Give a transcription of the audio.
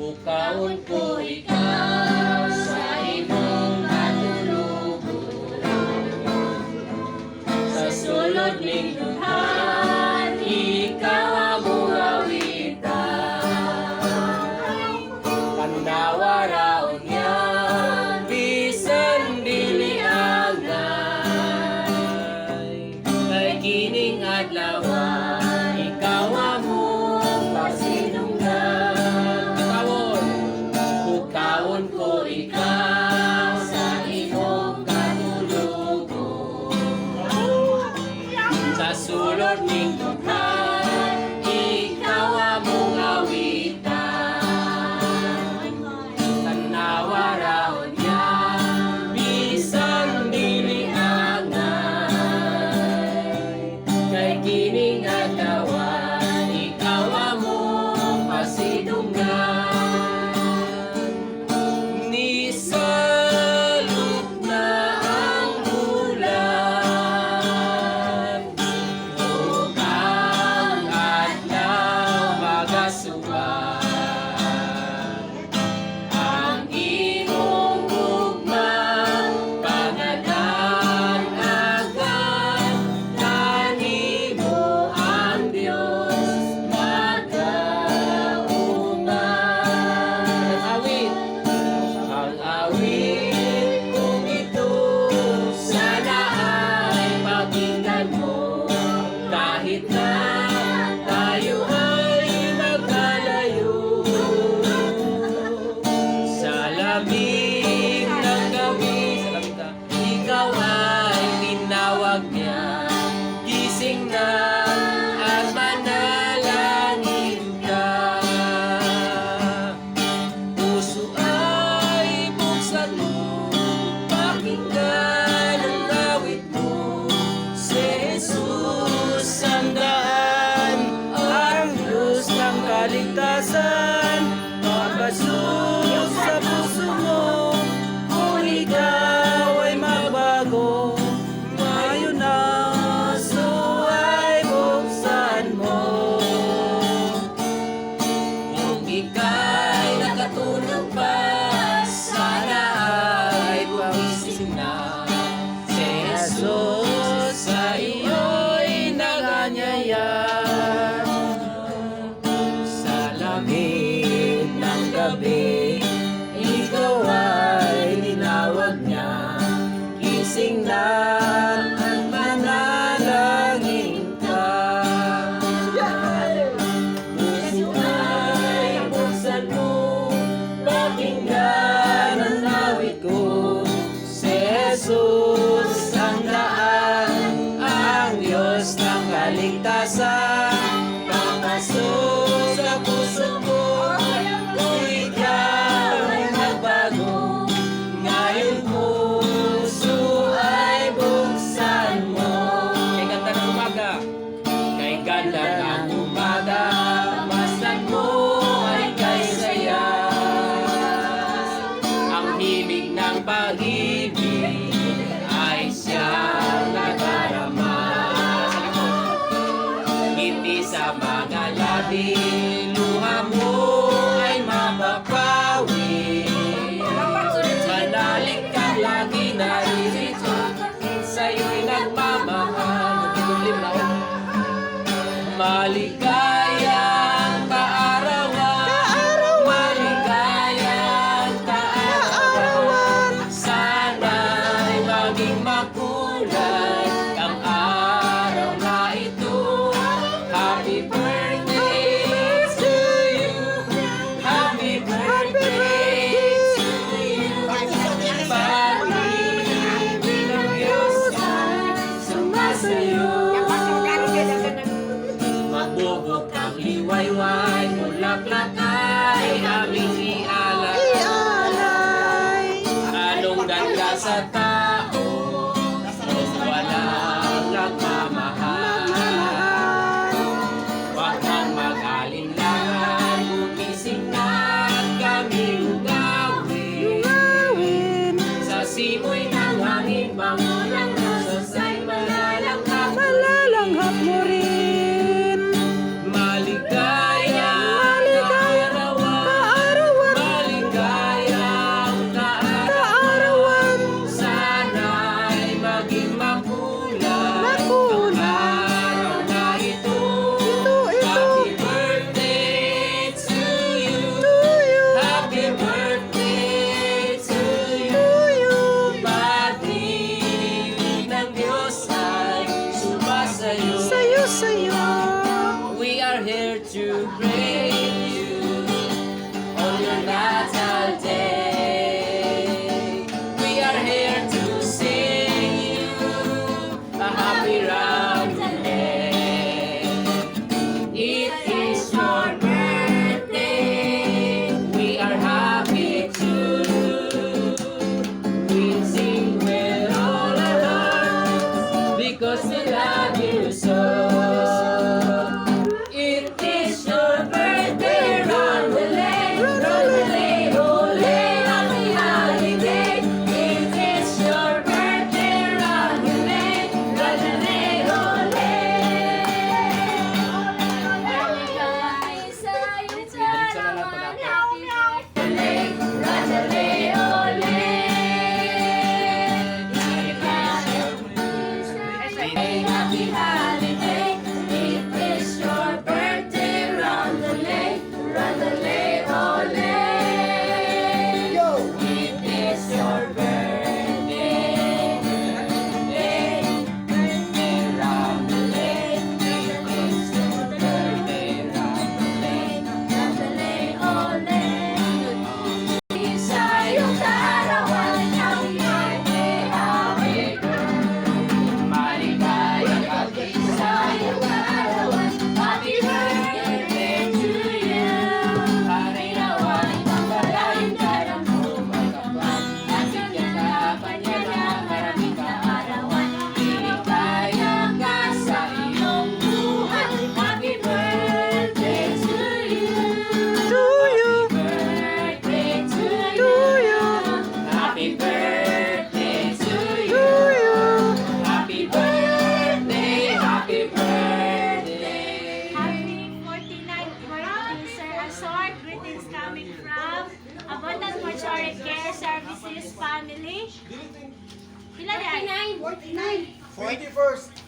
Bukaon ko ikaw sa imong katuluguran. Sa sulod ning duhan, ikaw among awitan. Tanawa raon yan, bisan dili angay. Kay kining adlaw, ikaw among pasinunggan. Bukaon ko ikaw sa imong katuluguran. Sa sulod ning duhan, ikaw among awitan. Tanawa raon yan, bisan dili angay. Kay kining adlaw, ikaw among pasidunggan. Nisalot na ang bulan, ug ang adlaw magasuban. Ang imong ugmang pananagan, kanimo ang Dios magkauman. Ang awit kong ito, sana ay pakinggan mo. Kahit na tayo ay magkalayo, sa lamig ng gabi, ikaw ay tinawag niya. Gising na at manalangin ka. Puso ay buksan mo, pakinggan ang awit mo. Si Jesus ang daan, ang Diyos ng kaligtasan. Mapasok sa puso mo, kung ikaw ay magbago. Ngayon ang puso ay buksan mo. Kung ika'y nakatulog pa, sana ay gumising na. Si Jesus sa iyo'y naganyaya. Sa lamig ng gabi, ikaw ay tinawag niya. Gising na at manalangin ka. Puso ay buksan mo, pakinggan ang awit ko. Si Jesus ang daan, ang Diyos ng kaligtasan. Papasok sa puso mo, kung ikaw ay magbago. Ngayon puso ay buksan mo. Kay ganda ng umaga, kay ganda ng umaga, basta't mo ay kay saya. Ang himig ng pag-ibig ay siyang nadarama. Ngiti sa mga labi, luha mo ay mapapawi. Manalig ka lagi naririto, sa'yo'y nagmamahal. Maligayang kaarawan, maligayang kaarawan. Sana'y maging makulay ang araw na ito. Happy birthday to you, happy birthday to you. Pag-ibig ng Diyos ay sumasayo. Magbubog ang liwayway, bulaklak ay aming ialay. Anong ganda sa tao kung walang nagmamahal. Huwag kang mag-alinlangan, gumising na at kaming gawin. Sa simoy ng hangin, bango ng rosas ay malalanghap mo rin. Maligaya Resort. Greetings coming from Abundant Mortuary Care Services family. Pila yan? 49. 41st.